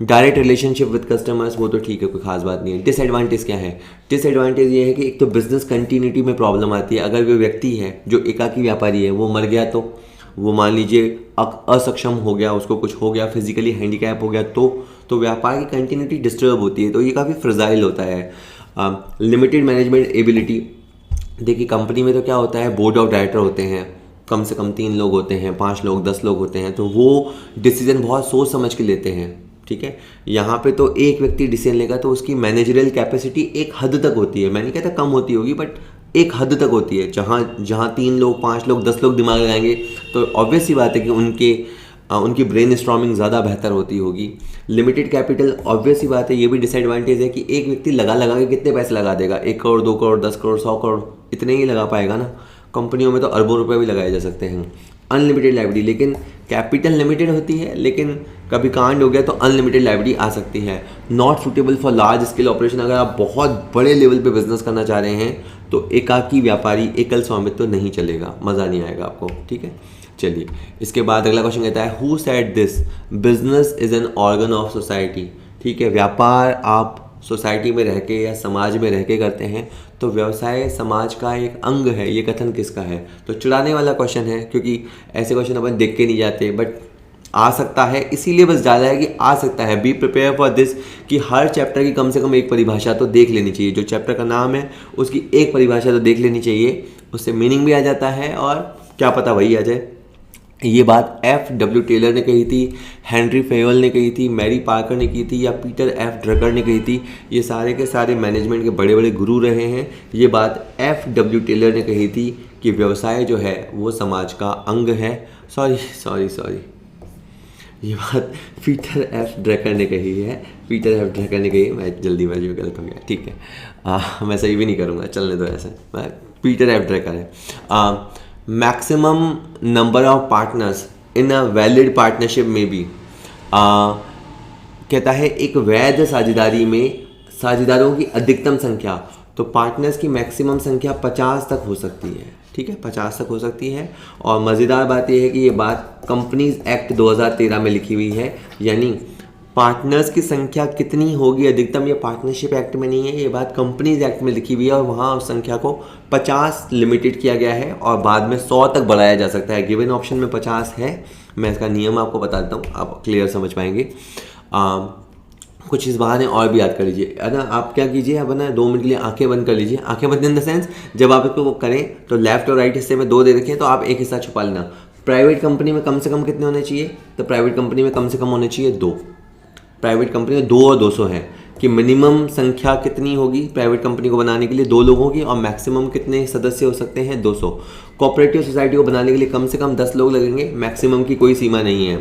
डायरेक्ट रिलेशनशिप विद कस्टमर्स, वो तो ठीक है, कोई खास बात नहीं है। डिसएडवांटेज क्या है? डिसएडवांटेज ये है कि एक तो बिजनेस कंटिन्यूटी में प्रॉब्लम आती है। अगर वो व्यक्ति है जो एकाकी व्यापारी है, वो मर गया, तो वो मान लीजिए असक्षम हो गया, उसको कुछ हो गया, फिजिकली हैंडीकैप हो गया, तो व्यापार की कंटिन्यूटी डिस्टर्ब होती है। तो ये काफ़ी फ्रजाइल होता है। लिमिटेड मैनेजमेंट एबिलिटी, देखिए कंपनी में तो क्या होता है, बोर्ड ऑफ डायरेक्टर होते हैं, कम से कम 3 लोग होते हैं, 5 लोग, 10 लोग होते हैं, तो वो डिसीजन बहुत सोच समझ के लेते हैं, ठीक है। यहाँ पे तो एक व्यक्ति डिसीजन लेगा तो उसकी मैनेजरियल कैपेसिटी एक हद तक होती है। मैं नहीं कहता कम होती होगी, बट एक हद तक होती है। जहाँ 3 लोग, 5 लोग, 10 लोग दिमाग लगाएंगे तो ऑब्वियस सी बात है कि उनकी ब्रेन स्टॉर्मिंग ज़्यादा बेहतर होती होगी। लिमिटेड कैपिटल, ऑब्वियस सी बात है, ये भी डिसएडवांटेज है कि एक व्यक्ति लगा के कितने पैसे लगा देगा, 1 करोड़, 2 करोड़, 10 करोड़, 100 करोड़, इतने ही लगा पाएगा ना। कंपनियों में तो अरबों रुपए भी लगाए जा सकते हैं। अनलिमिटेड लाइबिलिटी, लेकिन कैपिटल लिमिटेड होती है, लेकिन कभी कांड हो गया तो अनलिमिटेड लाइबिलिटी आ सकती है। Not suitable for large scale operation, अगर आप बहुत बड़े लेवल पे बिजनेस करना चाह रहे हैं तो एकाकी व्यापारी, एकल स्वामित्व तो नहीं चलेगा, मज़ा नहीं आएगा आपको, ठीक है। चलिए, इसके बाद अगला क्वेश्चन कहता है who said this, business is an organ of society, ठीक है। व्यापार आप सोसाइटी में रह के या समाज में रह के करते हैं, तो व्यवसाय समाज का एक अंग है। ये कथन किसका है? तो चिढ़ाने वाला क्वेश्चन है, क्योंकि ऐसे क्वेश्चन अपन देख के नहीं जाते, बट आ सकता है, इसीलिए बस डाला है कि आ सकता है। बी प्रिपेयर फॉर दिस, कि हर चैप्टर की कम से कम एक परिभाषा तो देख लेनी चाहिए। जो चैप्टर का नाम है उसकी एक परिभाषा तो देख लेनी चाहिए, उससे मीनिंग भी आ जाता है और क्या पता वही आ जाए। ये बात F.W. टेलर ने कही थी, हेनरी फेयोल ने कही थी, मैरी पार्कर ने की थी, या पीटर F. ड्रकर ने कही थी। ये सारे के सारे मैनेजमेंट के बड़े बड़े गुरु रहे हैं। ये बात F.W. टेलर ने कही थी कि व्यवसाय जो है वो समाज का अंग है। सॉरी, ये बात पीटर F. ड्रकर ने कही है, मैं जल्दीबाजी में गलत हो गया, ठीक है। मैं सही भी नहीं करूँगा, चलने दो ऐसे। Peter F. ड्रकर है। Maximum number of partners in a valid partnership में भी, कहता है एक वैध साझेदारी में साझेदारों की अधिकतम संख्या, तो पार्टनर्स की मैक्सिमम संख्या 50 तक हो सकती है, ठीक है, 50 तक हो सकती है। और मज़ेदार बात यह है कि ये बात कंपनीज एक्ट 2013 में लिखी हुई है, यानी पार्टनर्स की संख्या कितनी होगी अधिकतम, ये पार्टनरशिप एक्ट में नहीं है, ये बात कंपनीज एक्ट में लिखी हुई है, और वहाँ उस संख्या को 50 लिमिटेड किया गया है और बाद में 100 तक बढ़ाया जा सकता है। गिवन ऑप्शन में 50 है, मैं इसका नियम आपको बताता हूँ, आप क्लियर समझ पाएंगे। कुछ इस बहाने और भी याद कर लीजिए, है ना। आप क्या कीजिए, अब ना 2 मिनट के लिए आंखें बंद कर लीजिए। आंखें बंद इन द सेंस, जब आप इसको करें तो लेफ्ट और राइट हिस्से में 2 दे रखें, तो आप एक हिस्सा छुपा लेना। प्राइवेट कंपनी में कम से कम कितने होने चाहिए? तो प्राइवेट कंपनी में कम से कम होने चाहिए 2। प्राइवेट कंपनी में 2 और 200 है कि मिनिमम संख्या कितनी होगी प्राइवेट कंपनी को बनाने के लिए, 2 लोगों की, और मैक्सिमम कितने सदस्य हो सकते हैं? 200। कोऑपरेटिव सोसाइटी को बनाने के लिए कम से कम 10 लोग लगेंगे, मैक्सिमम की कोई सीमा नहीं है।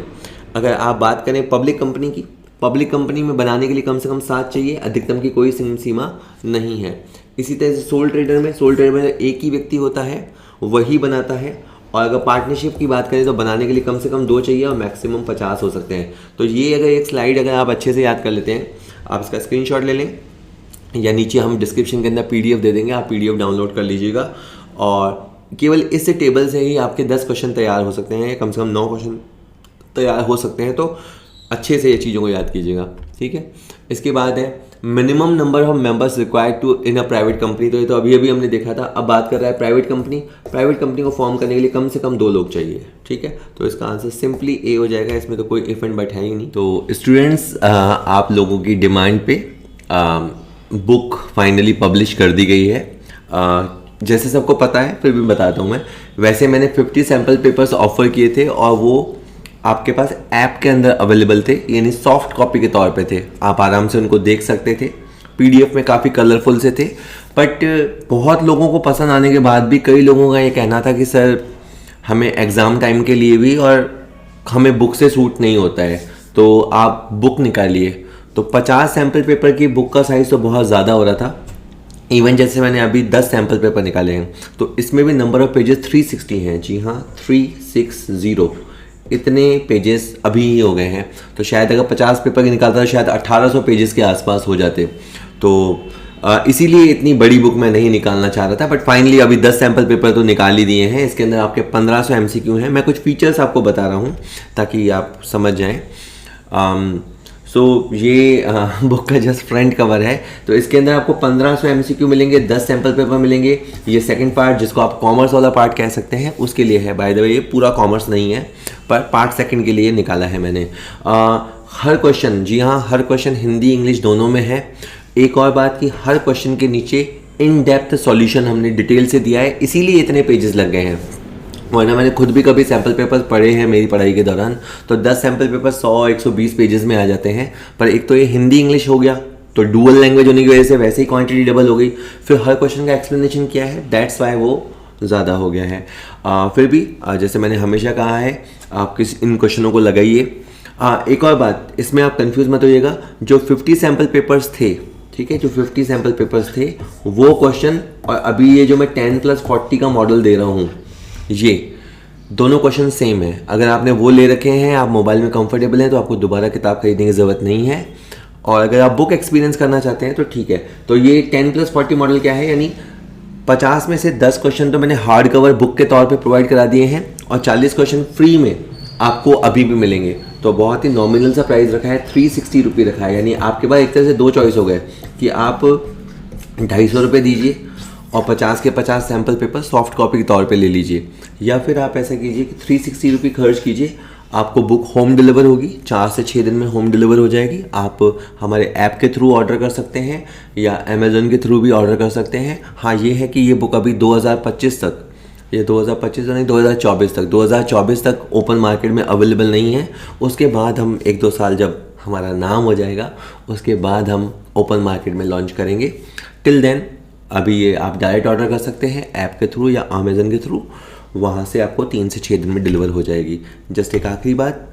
अगर आप बात करें पब्लिक कंपनी की, पब्लिक कंपनी में बनाने के लिए कम से कम 7 चाहिए, अधिकतम की कोई सीमा नहीं है। इसी तरह से सोल ट्रेडर में एक ही व्यक्ति होता है, वही बनाता है। और अगर पार्टनरशिप की बात करें तो बनाने के लिए कम से कम 2 चाहिए और मैक्सिमम 50 हो सकते हैं। तो ये अगर एक स्लाइड अगर आप अच्छे से याद कर लेते हैं, आप इसका स्क्रीनशॉट ले लें, या नीचे हम डिस्क्रिप्शन के अंदर PDF दे देंगे, आप PDF डाउनलोड कर लीजिएगा। और केवल इस टेबल से ही आपके 10 क्वेश्चन तैयार हो सकते हैं, कम से कम 9 क्वेश्चन तैयार हो सकते हैं। तो अच्छे से ये चीज़ों को याद कीजिएगा, ठीक है। इसके बाद है minimum number of members required to in a private company, तो ये तो अभी हमने देखा था। अब बात कर रहा है प्राइवेट कंपनी को फॉर्म करने के लिए कम से कम 2 लोग चाहिए, ठीक है। तो इसका आंसर सिंपली ए हो जाएगा, इसमें तो कोई इफ एंड बट है ही नहीं। तो स्टूडेंट्स, आप लोगों की डिमांड पे बुक फाइनली पब्लिश कर दी गई है। जैसे सबको पता है, फिर भी बताता हूँ मैं। वैसे मैंने 50 सैम्पल पेपर्स ऑफर किए थे और वो आपके पास ऐप के अंदर अवेलेबल थे, यानी सॉफ्ट कॉपी के तौर पे थे, आप आराम से उनको देख सकते थे। PDF में काफ़ी कलरफुल से थे, बट बहुत लोगों को पसंद आने के बाद भी कई लोगों का ये कहना था कि सर हमें एग्ज़ाम टाइम के लिए भी और हमें बुक से सूट नहीं होता है, तो आप बुक निकालिए। तो 50 सैम्पल पेपर की बुक का साइज़ तो बहुत ज़्यादा हो रहा था, इवन जैसे मैंने अभी 10 सैम्पल पेपर निकाले हैं, तो इसमें भी नंबर ऑफ पेजेस 360 हैं। जी हाँ, 360 इतने पेजेस अभी ही हो गए हैं। तो शायद अगर 50 पेपर निकालता तो शायद 1800 पेजेस के आसपास हो जाते। तो इसीलिए इतनी बड़ी बुक मैं नहीं निकालना चाह रहा था, बट फाइनली अभी 10 सैम्पल पेपर तो निकाल ही दिए हैं। इसके अंदर आपके 1500 MCQ हैं। मैं कुछ फीचर्स आपको बता रहा हूँ ताकि आप समझ जाएं। ये बुक का जस्ट फ्रंट कवर है। तो इसके अंदर आपको 1500 MCQ मिलेंगे, 10 सैम्पल पेपर मिलेंगे। ये सेकंड पार्ट, जिसको आप कॉमर्स वाला पार्ट कह सकते हैं, उसके लिए है। बाय द वे ये पूरा कॉमर्स नहीं है, पर पार्ट सेकंड के लिए निकाला है मैंने। हर क्वेश्चन, जी हाँ, हर क्वेश्चन हिंदी इंग्लिश दोनों में है। एक और बात कि हर क्वेश्चन के नीचे इन डेप्थ सॉल्यूशन हमने डिटेल से दिया है, इसीलिए इतने पेजेस लग गए हैं। वरना मैंने खुद भी कभी सैम्पल पेपर्स पढ़े हैं मेरी पढ़ाई के दौरान, तो 10 सैम्पल पेपर 100-120 पेजेस में आ जाते हैं। पर एक तो ये हिंदी इंग्लिश हो गया, तो डुअल लैंग्वेज होने की वजह से वैसे ही क्वांटिटी डबल हो गई। फिर हर क्वेश्चन का एक्सप्लेनेशन किया है, दैट्स वाई वो ज़्यादा हो गया है। फिर भी जैसे मैंने हमेशा कहा है, आप इन क्वेश्चनों को लगाइए। एक और बात, इसमें आप कंफ्यूज मत होइएगा। जो 50 सैम्पल पेपर्स थे, ठीक है, जो 50 सैम्पल पेपर्स थे वो क्वेश्चन, और अभी ये जो मैं 10+40 का मॉडल दे रहा हूँ, ये दोनों क्वेश्चन सेम है। अगर आपने वो ले रखे हैं, आप मोबाइल में कंफर्टेबल हैं, तो आपको दोबारा किताब खरीदने की ज़रूरत नहीं है। और अगर आप बुक एक्सपीरियंस करना चाहते हैं तो ठीक है। तो ये 10+40 मॉडल क्या है, यानी 50 में से 10 क्वेश्चन तो मैंने हार्ड कवर बुक के तौर पे प्रोवाइड करा दिए हैं, और 40 क्वेश्चन फ्री में आपको अभी भी मिलेंगे। तो बहुत ही नॉमिनल सा प्राइस रखा है, 360 रुपये रखा है। यानी आपके पास एक तरह से दो चॉइस हो गए कि आप 250 रुपये दीजिए और 50 के 50 सैम्पल पेपर सॉफ्ट कॉपी के तौर पे ले लीजिए, या फिर आप ऐसा कीजिए कि 360 रुपये खर्च कीजिए, आपको बुक होम डिलीवर होगी, 4 से 6 दिन में होम डिलीवर हो जाएगी। आप हमारे ऐप के थ्रू ऑर्डर कर सकते हैं या अमेज़न के थ्रू भी ऑर्डर कर सकते हैं। हाँ, ये है कि ये बुक अभी 2025 तक, ये 2025 नहीं 2024 तक ओपन मार्केट में अवेलेबल नहीं है। उसके बाद हम 1-2 साल जब हमारा नाम हो जाएगा, उसके बाद हम ओपन मार्केट में लॉन्च करेंगे। टिल देन अभी ये आप डायरेक्ट ऑर्डर कर सकते हैं ऐप के थ्रू या अमेज़न के थ्रू, वहाँ से आपको 3 से 6 दिन में डिलीवर हो जाएगी। जस्ट एक आखिरी बात,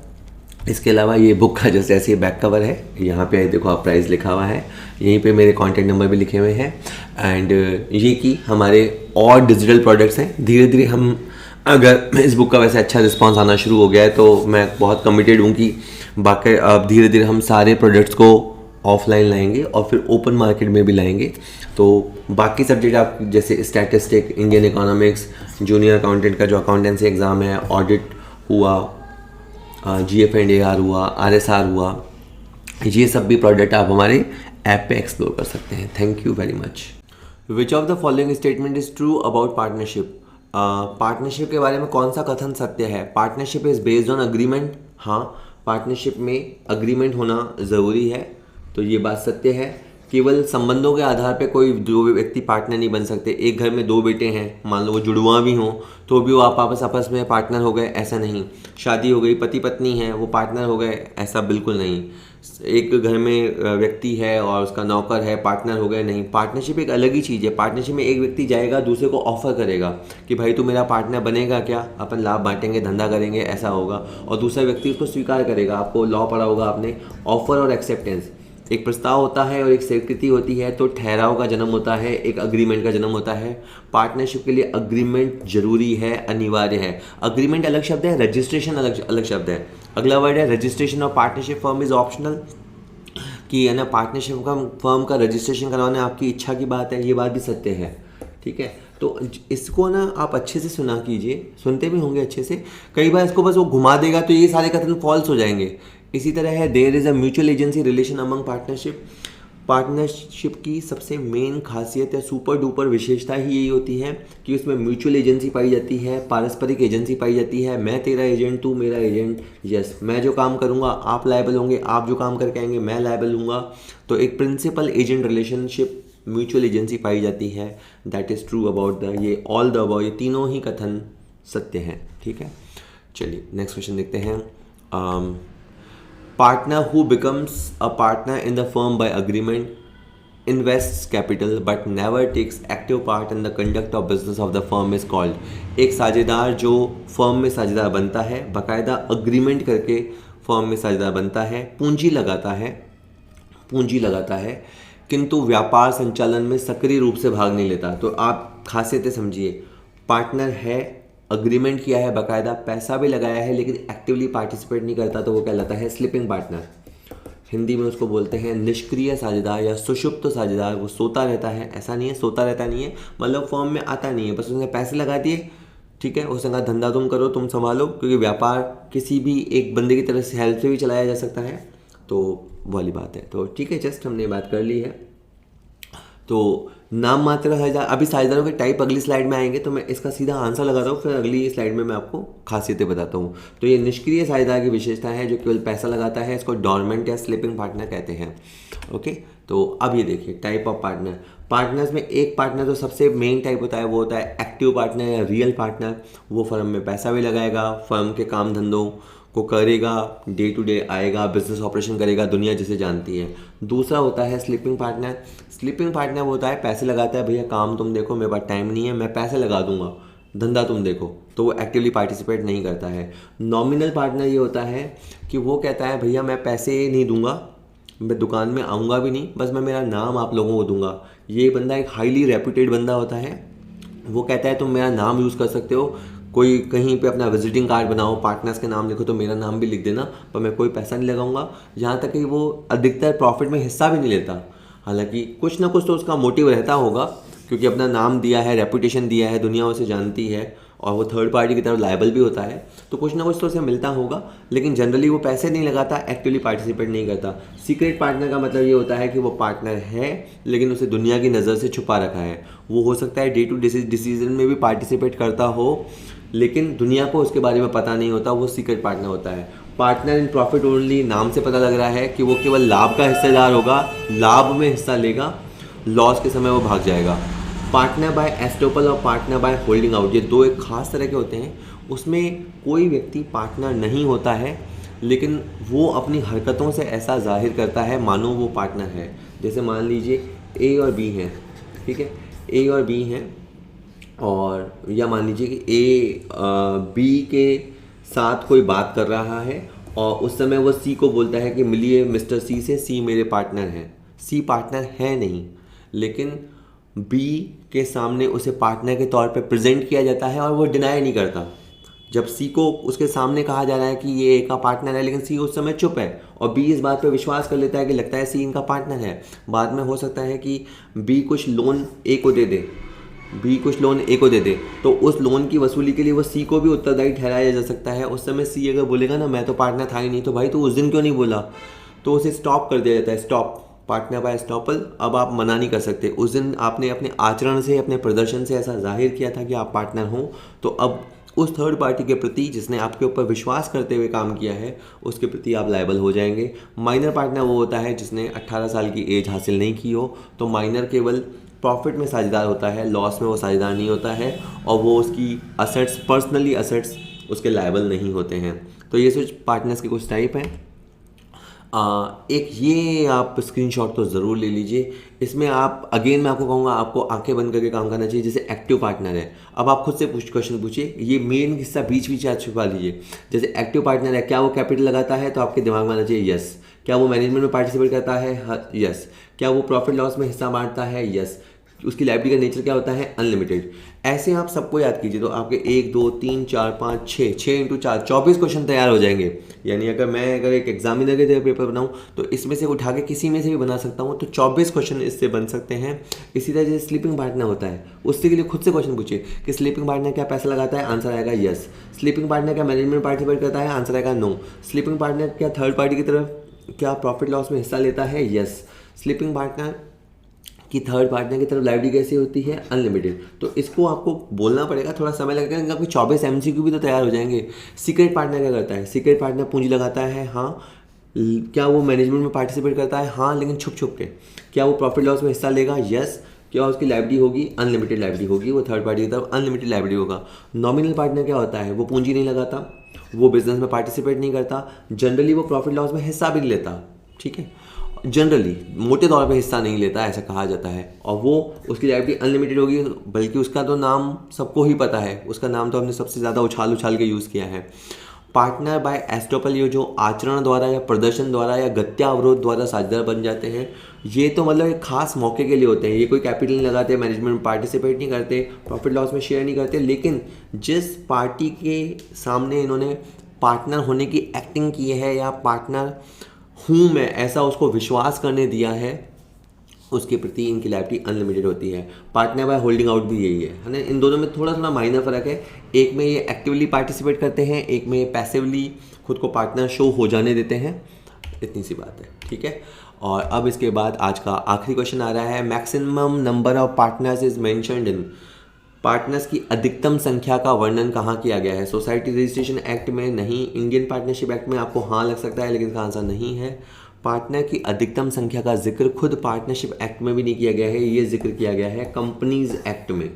इसके अलावा ये बुक का जैसे ऐसे बैक कवर है, यहाँ पे देखो आप प्राइस लिखा हुआ है, यहीं पे मेरे कॉन्टैक्ट नंबर भी लिखे हुए हैं। एंड ये कि हमारे और डिजिटल प्रोडक्ट्स हैं। धीरे धीरे हम, अगर इस बुक का वैसे अच्छा रिस्पांस आना शुरू हो गया है, तो मैं बहुत कमिटेड हूँ कि बाकी अब धीरे धीरे हम सारे प्रोडक्ट्स को ऑफलाइन लाएंगे और फिर ओपन मार्केट में भी लाएंगे। तो बाकी सब्जेक्ट आप जैसे statistic, Indian economics, junior accountant का जो अकाउंटेंसी एग्ज़ाम है, ऑडिट हुआ, GF&AR हुआ, RSR हुआ, ये सब भी प्रोडक्ट आप हमारे ऐप पे एक्सप्लोर कर सकते हैं। Thank you very much. Which of the following statement is true about partnership? Partnership के बारे में कौन सा कथन सत्य है? Partnership is based on agreement. हाँ, पार्टनरशिप में अग्रीमेंट होना ज़रूरी है, तो ये बात सत्य है। केवल संबंधों के आधार पे कोई दो व्यक्ति पार्टनर नहीं बन सकते। एक घर में 2 बेटे हैं, मान लो वो जुड़वा भी हों, तो भी वो आप आपस में पार्टनर हो गए, ऐसा नहीं। शादी हो गई, पति पत्नी है, वो पार्टनर हो गए, ऐसा बिल्कुल नहीं। एक घर में व्यक्ति है और उसका नौकर है, पार्टनर हो गए, नहीं। पार्टनरशिप एक अलग ही चीज़ है। पार्टनरशिप में एक व्यक्ति जाएगा, दूसरे को ऑफर करेगा कि भाई तू मेरा पार्टनर बनेगा क्या, अपन लाभ बांटेंगे, धंधा करेंगे, ऐसा होगा। और दूसरा व्यक्ति उसको स्वीकार करेगा। आपको लॉ पढ़ा होगा आपने, ऑफर और एक्सेप्टेंस। एक प्रस्ताव होता है और एक स्वीकृति होती है, तो ठहराव का जन्म होता है, एक अग्रीमेंट का जन्म होता है। पार्टनरशिप के लिए अग्रीमेंट जरूरी है, अनिवार्य है। अग्रीमेंट अलग शब्द है, रजिस्ट्रेशन अलग शब्द है। अगला वर्ड है registration of partnership firm is optional, कि है ना, पार्टनरशिप का फर्म का रजिस्ट्रेशन करवाना आपकी इच्छा की बात है, ये बात भी सत्य है। ठीक है, तो इसको ना आप अच्छे से सुना कीजिए, सुनते भी होंगे अच्छे से। कई बार इसको बस वो घुमा देगा तो ये सारे कथन फॉल्स हो जाएंगे। इसी तरह है, there is a mutual agency relation among partnership. Partnership की सबसे मेन खासियत या सुपर डुपर विशेषता ही यही होती है कि उसमें म्यूचुअल एजेंसी पाई जाती है, पारस्परिक एजेंसी पाई जाती है। मैं तेरा एजेंट, तू मेरा एजेंट। यस, मैं जो काम करूँगा आप लायबल होंगे, आप जो काम करके आएंगे मैं लायबल हूँगा। तो एक principal agent relationship, mutual agency पाई जाती है। That is true about the, ये ऑल द अबाउट, ये तीनों ही कथन सत्य हैं। ठीक है, चलिए नेक्स्ट क्वेश्चन देखते हैं। Partner who becomes a partner in the firm by agreement invests capital but never takes active part in the conduct of business of the firm is called। एक साझेदार जो फर्म में साझेदार बनता है, बाकायदा अग्रीमेंट करके फर्म में साझेदार बनता है, पूंजी लगाता है, किंतु व्यापार संचालन में सक्रिय रूप से भाग नहीं लेता। तो आप खासियतें समझिए, पार्टनर है, अग्रीमेंट किया है, बाकायदा पैसा भी लगाया है, लेकिन एक्टिवली पार्टिसिपेट नहीं करता, तो वो कहलाता है स्लीपिंग पार्टनर। हिंदी में उसको बोलते हैं निष्क्रिय साझेदार या सुषुप्त साझेदार। वो सोता रहता है, ऐसा नहीं है सोता रहता नहीं है, मतलब फॉर्म में आता नहीं है, बस उसने पैसे लगा दिए, ठीक है, उसने कहा धंधा तुम करो, तुम संभालो, क्योंकि व्यापार किसी भी एक बंदे की तरफ से हेल्प से भी चलाया जा सकता है, तो वाली बात है। तो ठीक है, जस्ट हमने बात कर ली है। तो नाम मात्र साझेदार, अभी साझेदारों के टाइप अगली स्लाइड में आएंगे, तो मैं इसका सीधा आंसर लगाता हूँ, फिर अगली स्लाइड में मैं आपको खासियतें बताता हूँ। तो ये निष्क्रिय साझेदार की विशेषता है जो केवल पैसा लगाता है, इसको डॉर्मेंट या स्लीपिंग पार्टनर कहते हैं। ओके, तो अब ये देखिए टाइप ऑफ पार्टनर। पार्टनर्स में एक पार्टनर जो सबसे मेन टाइप होता है वो होता है एक्टिव पार्टनर या रियल पार्टनर। वो फर्म में पैसा भी लगाएगा, फर्म के काम धंधों को करेगा, डे टू डे आएगा, बिजनेस ऑपरेशन करेगा, दुनिया जिसे जानती है। दूसरा होता है स्लीपिंग पार्टनर। स्लीपिंग पार्टनर वो होता है पैसे लगाता है, भैया काम तुम देखो, मेरे पास टाइम नहीं है, मैं पैसे लगा दूंगा, धंधा तुम देखो, तो वो एक्टिवली पार्टिसिपेट नहीं करता है। नॉमिनल पार्टनर ये होता है कि वो कहता है भैया मैं पैसे नहीं दूंगा, मैं दुकान में आऊँगा भी नहीं, बस मैं मेरा नाम आप लोगों को दूंगा। ये बंदा एक हाईली रेप्यूटेड बंदा होता है, वो कहता है तुम मेरा नाम यूज़ कर सकते हो, कोई कहीं पे अपना विजिटिंग कार्ड बनाओ, पार्टनर्स के नाम लिखो, तो मेरा नाम भी लिख देना, पर मैं कोई पैसा नहीं लगाऊंगा। यहाँ तक कि वो अधिकतर प्रॉफिट में हिस्सा भी नहीं लेता, हालांकि कुछ ना कुछ तो उसका मोटिव रहता होगा, क्योंकि अपना नाम दिया है, रेपुटेशन दिया है, दुनिया उसे जानती है, और वो थर्ड पार्टी की तरफ लायबल भी होता है, तो कुछ ना कुछ तो उसे मिलता होगा, लेकिन जनरली वो पैसे नहीं लगाता, एक्टिवली पार्टिसिपेट नहीं करता। सीक्रेट पार्टनर का मतलब ये होता है कि वो पार्टनर है लेकिन उसे दुनिया की नज़र से छुपा रखा है। वो हो सकता है डे टू डिसीजन में भी पार्टिसिपेट करता हो, लेकिन दुनिया को उसके बारे में पता नहीं होता, वो सीक्रेट पार्टनर होता है। पार्टनर इन प्रॉफिट ओनली, नाम से पता लग रहा है कि वो केवल लाभ का हिस्सेदार होगा, लाभ में हिस्सा लेगा, लॉस के समय वो भाग जाएगा। पार्टनर बाय एस्टोपल और पार्टनर बाय होल्डिंग आउट, ये दो एक खास तरह के होते हैं। उसमें कोई व्यक्ति पार्टनर नहीं होता है, लेकिन वो अपनी हरकतों से ऐसा जाहिर करता है मानो वो पार्टनर है। जैसे मान लीजिए ए और बी हैं, ठीक है, ए और बी हैं, और या मान लीजिए कि ए बी के साथ कोई बात कर रहा है, और उस समय वो सी को बोलता है कि मिलिए मिस्टर सी से, सी मेरे पार्टनर हैं। सी पार्टनर है नहीं, लेकिन बी के सामने उसे पार्टनर के तौर पे प्रेजेंट किया जाता है, और वो डिनाई नहीं करता। जब सी को उसके सामने कहा जा रहा है कि ये ए का पार्टनर है, लेकिन सी उस समय चुप है, और बी इस बात पे विश्वास कर लेता है कि लगता है सी इनका पार्टनर है। बाद में हो सकता है कि बी कुछ लोन ए को दे दे, तो उस लोन की वसूली के लिए वो सी को भी उत्तरदायी ठहराया जा सकता है। उस समय सी अगर बोलेगा ना मैं तो पार्टनर था ही नहीं, तो भाई तो उस दिन क्यों नहीं बोला, तो उसे स्टॉप कर दिया जाता है। Stop, partner by estoppel. अब आप मना नहीं कर सकते, उस दिन आपने अपने आचरण से, अपने प्रदर्शन से ऐसा जाहिर किया था कि आप पार्टनर हो, तो अब उस थर्ड पार्टी के प्रति जिसने आपके ऊपर विश्वास करते हुए काम किया है, उसके प्रति आप लायबल हो जाएंगे। माइनर पार्टनर वो होता है जिसने 18 साल की एज हासिल नहीं की हो, तो माइनर केवल प्रॉफिट में साझेदार होता है, लॉस में वो साझेदार नहीं होता है, और वो उसकी असेट्स, पर्सनली असेट्स उसके लायबल नहीं होते हैं। तो ये कुछ पार्टनर्स के कुछ टाइप हैं। एक ये आप स्क्रीनशॉट तो ज़रूर ले लीजिए। इसमें आप अगेन मैं आपको कहूँगा आपको आंखें बंद करके काम करना चाहिए। जैसे एक्टिव पार्टनर है, अब आप खुद से क्वेश्चन पूछिए, ये मेन हिस्सा बीच बीच आप छुपा लीजिए। जैसे एक्टिव पार्टनर है, क्या वो कैपिटल लगाता है, तो आपके दिमाग में आना चाहिए यस। क्या वो मैनेजमेंट में पार्टिसिपेट करता है, यस। क्या वो प्रॉफिट लॉस में हिस्सा बांटता है, यस। उसकी लाइबिलिटी का नेचर क्या होता है, अनलिमिटेड। ऐसे आप सबको याद कीजिए, तो आपके 1 2 3 4 5 6 6 × 4 24 क्वेश्चन तैयार हो जाएंगे। यानी अगर एक एग्जामिनर के तरह पेपर बनाऊं, तो इसमें से उठा के किसी में से भी बना सकता हूं, तो 24 क्वेश्चन इससे बन सकते हैं। इसी तरह जैसे स्लीपिंग पार्टनर होता है, उससे के लिए खुद से क्वेश्चन पूछिए कि स्लीपिंग पार्टनर क्या पैसा लगाता है, आंसर आएगा यस। स्लीपिंग पार्टनर क्या मैनेजमेंट पार्टिसिपेट करता है, आंसर आएगा नो। स्लीपिंग पार्टनर क्या थर्ड पार्टी की तरफ क्या प्रॉफिट लॉस में हिस्सा लेता है, यस। स्लीपिंग पार्टनर कि थर्ड पार्टनर की तरफ लाइबिलिटी कैसी होती है, अनलिमिटेड। तो इसको आपको बोलना पड़ेगा, थोड़ा समय लगेगा, इनका कोई 24 MCQ भी तो तैयार हो जाएंगे। सीक्रेट पार्टनर क्या करता है, सीक्रेट पार्टनर पूंजी लगाता है, हाँ। क्या वो मैनेजमेंट में पार्टिसिपेट करता है, हाँ, लेकिन छुप छुप के। क्या वो प्रॉफिट लॉस में हिस्सा लेगा, यस। क्या उसकी लाइबिलिटी होगी, अनलिमिटेड लाइबिलिटी होगी, वो थर्ड पार्टी की तरफ अनलिमिटेड लाइबिलिटी होगा। नॉमिनल पार्टनर क्या होता है, वो पूंजी नहीं लगाता, वो बिजनेस में पार्टिसिपेट नहीं करता, जनरली वो प्रॉफिट लॉस में हिस्सा भी नहीं लेता, ठीक है, जनरली मोटे तौर पे हिस्सा नहीं लेता, ऐसा कहा जाता है। और वो उसकी लाइबिलिटी अनलिमिटेड होगी, बल्कि उसका तो नाम सबको ही पता है, उसका नाम तो हमने सबसे ज़्यादा उछाल के यूज़ किया है। पार्टनर बाय एस्टोपल, ये जो आचरण द्वारा या प्रदर्शन द्वारा या गत्या अवरोध द्वारा साझेदार बन जाते हैं, ये तो मतलब एक खास मौके के लिए होते हैं। ये कोई कैपिटल नहीं लगाते, मैनेजमेंट में पार्टिसिपेट नहीं करते, प्रॉफिट लॉस में शेयर नहीं करते, लेकिन जिस पार्टी के सामने इन्होंने पार्टनर होने की एक्टिंग की है या पार्टनर हूँ मैं ऐसा उसको विश्वास करने दिया है, उसके प्रति इनकी लायबिलिटी अनलिमिटेड होती है। पार्टनर बाय होल्डिंग आउट भी यही है ना। इन दोनों में थोड़ा थोड़ा माइनर फ़र्क है। एक में ये एक्टिवली पार्टिसिपेट करते हैं, एक में ये पैसिवली खुद को पार्टनर शो हो जाने देते हैं। इतनी सी बात है, ठीक है। और अब इसके बाद आज का आखिरी क्वेश्चन आ रहा है, maximum number of partners is mentioned in, partners की अधिकतम संख्या का वर्णन कहाँ किया गया है? सोसाइटी रजिस्ट्रेशन एक्ट में नहीं, इंडियन पार्टनरशिप एक्ट में आपको हाँ लग सकता है, लेकिन इसका आंसर नहीं है। पार्टनर की अधिकतम संख्या का जिक्र खुद पार्टनरशिप एक्ट में भी नहीं किया गया है, ये जिक्र किया गया है कंपनीज एक्ट में।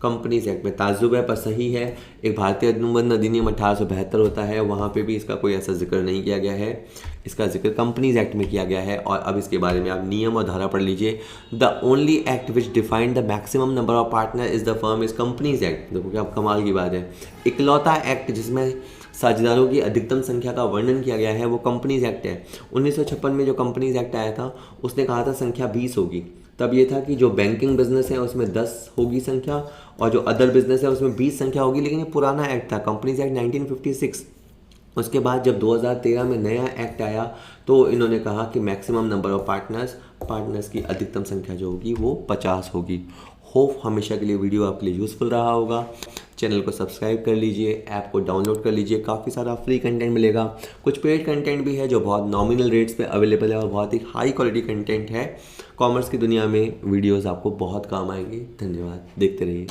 कंपनीज एक्ट में ताज्जुब है पर सही है। एक भारतीय अनुबंध अधिनियम 1872 होता है, वहाँ पे भी इसका कोई ऐसा जिक्र नहीं किया गया है, इसका जिक्र कंपनीज एक्ट में किया गया है। और अब इसके बारे में आप नियम और धारा पढ़ लीजिए। The only act which defined the maximum number of partner is the firm is companies act. देखो क्या कमाल की बात है, इकलौता एक्ट जिसमें साझेदारों की अधिकतम संख्या का वर्णन किया गया है वो कंपनीज एक्ट है। 1956 में जो कंपनीज एक्ट आया था उसने कहा था संख्या 20 होगी। तब ये था कि जो बैंकिंग बिजनेस है उसमें 10 होगी संख्या, और जो अदर बिजनेस है उसमें 20 संख्या होगी। लेकिन ये पुराना एक्ट था, कंपनीज एक्ट 1956। उसके बाद जब 2013 में नया एक्ट आया तो इन्होंने कहा कि मैक्सिमम नंबर ऑफ पार्टनर्स की अधिकतम संख्या जो होगी वो 50 होगी। होप हमेशा के लिए वीडियो आपके लिए यूज़फुल रहा होगा। चैनल को सब्सक्राइब कर लीजिए, ऐप को डाउनलोड कर लीजिए, काफ़ी सारा फ्री कंटेंट मिलेगा। कुछ पेड कंटेंट भी है जो बहुत नॉमिनल रेट्स पे अवेलेबल है और बहुत ही हाई क्वालिटी कंटेंट है। कॉमर्स की दुनिया में वीडियोस आपको बहुत काम आएंगे। धन्यवाद, देखते रहिए।